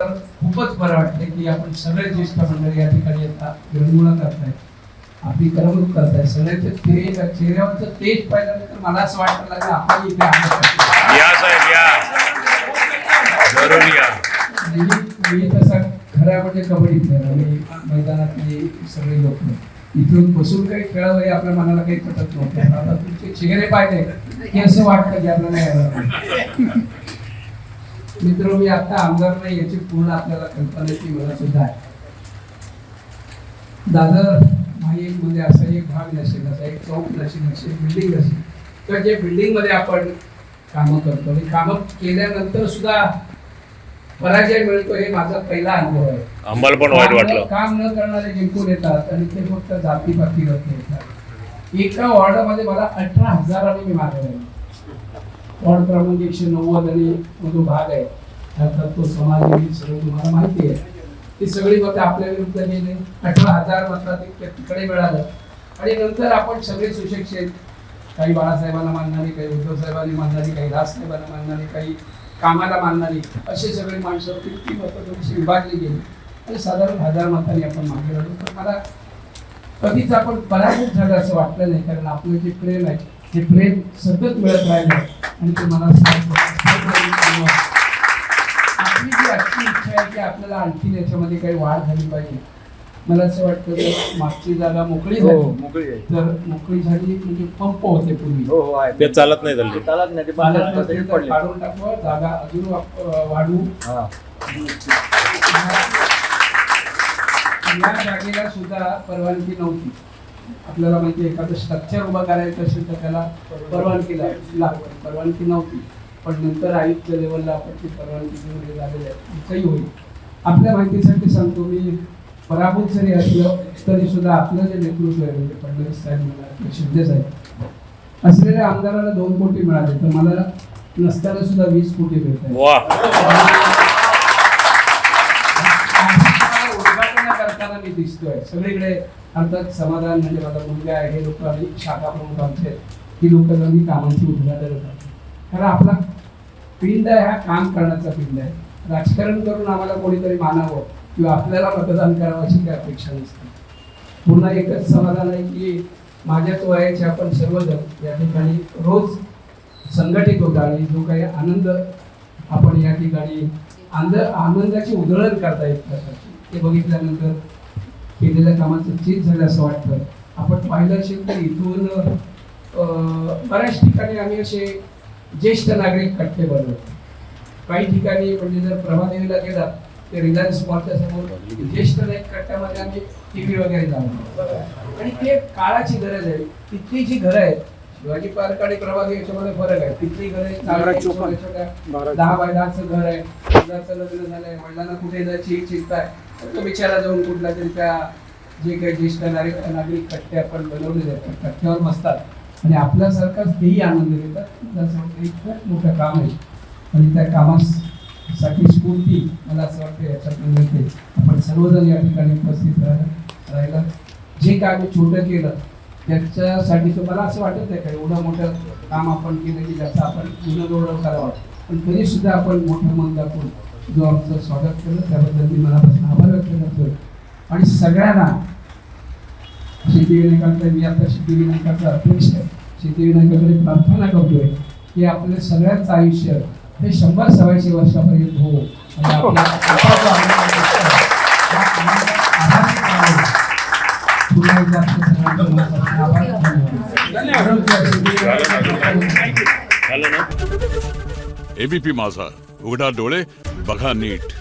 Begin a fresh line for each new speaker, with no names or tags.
तर खूपच बरं वाटतं की आपण सगळे ज्येष्ठ मंडळी या ठिकाणी येतात, विरंगुळा करतायत, आपली करमणूक करतायत. सगळ्याचे चेहऱ्यावरचं तेज पाहिल्यानंतर मला असं वाटायला लागलं आपण इथे आलो.
या साहेब या, जरूर या.
मी तसा खऱ्या म्हणजे कबड्डी प्लेअर आणि मैदानातले सगळे लोक इथून बसून काही खेळावं आपल्या मनाला काही पटत नव्हतं. आता तुमचे चेहरे पाहिले की असं वाटतं की आपल्याला यायला. मित्र, मी आता आमदार नाही याची पूर्ण आपल्याला कल्पनेची मला सुद्धा आहे. दादर माहीम मध्ये असा एक भाग नसेल, असा एक चौक नसेल, अशी बिल्डिंग नसेल तर जे बिल्डिंग मध्ये आपण कामं करतो आणि कामं केल्यानंतर सुद्धा पराजय मिळतो हे माझा पहिला अनुभव आहे.
आम्हाला पण वाईट वाटलं.
काम न करणारे जिंकून येतात आणि ते फक्त जातीपाती येतात. एका वॉर्डामध्ये मला 18,000 मी मागे वॉर्ड क्रमांक 190 आणि जो भाग आहे अर्थात तो समाज सगळं तुम्हाला माहिती आहे. ती सगळी मतं आपल्या विरुद्ध गेले. 18,000 मताधिक्य तिकडे मिळालं आणि नंतर आपण सगळे सुशिक्षित, काही बाळासाहेबांना मानणारी, काही उद्धव साहेबांनी मानणारी, काही राजसाहेबांना मानणारी, काही कामाला मानणारी, असे सगळे माणसं होती. ती मतं थोडीशी विभागली गेली आणि साधारण 1000 मतांनी आपण मागे लागलो. तर मला कधीच आपण पराभूत झालं असं वाटलं नाही, कारण आपलं जे प्रेम आहे ते प्रेम सतत मिळत राहिलं आणि ते मला आपली जी आजची इच्छा आहे की आपल्याला आणखी याच्यामध्ये काही वाढ झाली पाहिजे. मला असं वाटतं की मागची जागा मोकळी झाली तर मोकळी झाली म्हणजे पंप होते पूर्वी,
ते चालत नाही झालं.
काढून टाकू, जागा अजून वाढवू. या जागेला सुद्धा परवानगी नव्हती. आपल्याला माहिती आहे, एखादं स्ट्रक्चर उभं करायचं असेल तर त्याला परवानगी लागते, परवानगी नव्हती. पण नंतर आयुक्त लेवलला आपण ती परवानगी घेऊन झालेली आहे, काही होईल. आपल्या माहितीसाठी सांगतो, मी पराभूत जरी असलं तरी सुद्धा आपलं जे नेतृत्व आहे म्हणजे फडणवीस साहेब म्हणा, शिंदे साहेब असलेल्या आमदाराला 2 कोटी मिळाले तर मला नसताना सुद्धा 20 कोटी मिळतात. उद्घाटन करताना मी दिसतोय सगळीकडे. अर्थात समाधान म्हणजे माझा मुलगा आहे, हे लोक आणि शाखा प्रमुख आमचे, ही लोक त्यांनी कामांची उद्घाटन करतात. कारण आपला पिंड आहे हा काम करण्याचा पिंड आहे. राजकारण करून आम्हाला कोणीतरी मानावं किंवा आपल्याला मतदान करावं अशी काही अपेक्षा नसते. पुन्हा एकच समाधान आहे की माझ्याच वयाचे आपण सर्वजण या ठिकाणी रोज संघटित होता आणि जो काही आनंद आपण या ठिकाणी आनंदाची उधळण करता येत ते बघितल्यानंतर केलेल्या कामाचं चीज झालं असं वाटतं. आपण पाहिलं असेल तर इथून बऱ्याच ठिकाणी आम्ही असे ज्येष्ठ नागरिक कट्टे बनवतो. काही ठिकाणी म्हणजे जर प्रभादेवीला गेलात ते रिलायन्स मॉलच्या समोर ज्येष्ठ नागरिक कट्ट्यामध्ये आम्ही टीव्ही वगैरे लावतो आणि ते काळाची गरज आहे. तिथली जी घरं आहेत, शिवाजी पार्क आणि प्रभादेवी याच्यामध्ये फरक आहे. तिथली घरं 10 बाय 10चं घर आहे, मुलाचं लग्न झालंय, वडिलांना कुठे जायची ही चिंता आहे, तो बिचारा जाऊन कुठला तरी त्या जे काही ज्येष्ठ नागरिक कट्टे आपण बनवलेले आहेत कट्ट्यावर बसतात आणि आपल्यासारखाच तेही आनंद घेतात. त्यासाठी खूप मोठं काम आहे आणि त्या कामासाठी स्फूर्ती मला असं वाटतं याच्यात मिळते. आपण सर्वजण या ठिकाणी उपस्थित राहिला. जे काय आम्ही छोटं केलं त्याच्यासाठी तर मला असं वाटत आहे का एवढं मोठं काम आपण केलं की ज्याचा आपण गुणगौरव करावा, पण तरी सुद्धा आपण मोठं मन दाखवून जो आमचं स्वागत केलं त्याबद्दल मी मनापासून आभार व्यक्त करतोय. आणि सगळ्यांना सिद्धिविनायकांचा मी आता सिद्धिविनायकाचा अध्यक्ष आहे, सिद्धिविनायकाकडे प्रार्थना करतोय की आपल्या सगळ्यांचं आयुष्य हे 100-125 वर्षापर्यंत हो आणि आपला
एबीपी माझा, उघडा डोळे बघा नीट.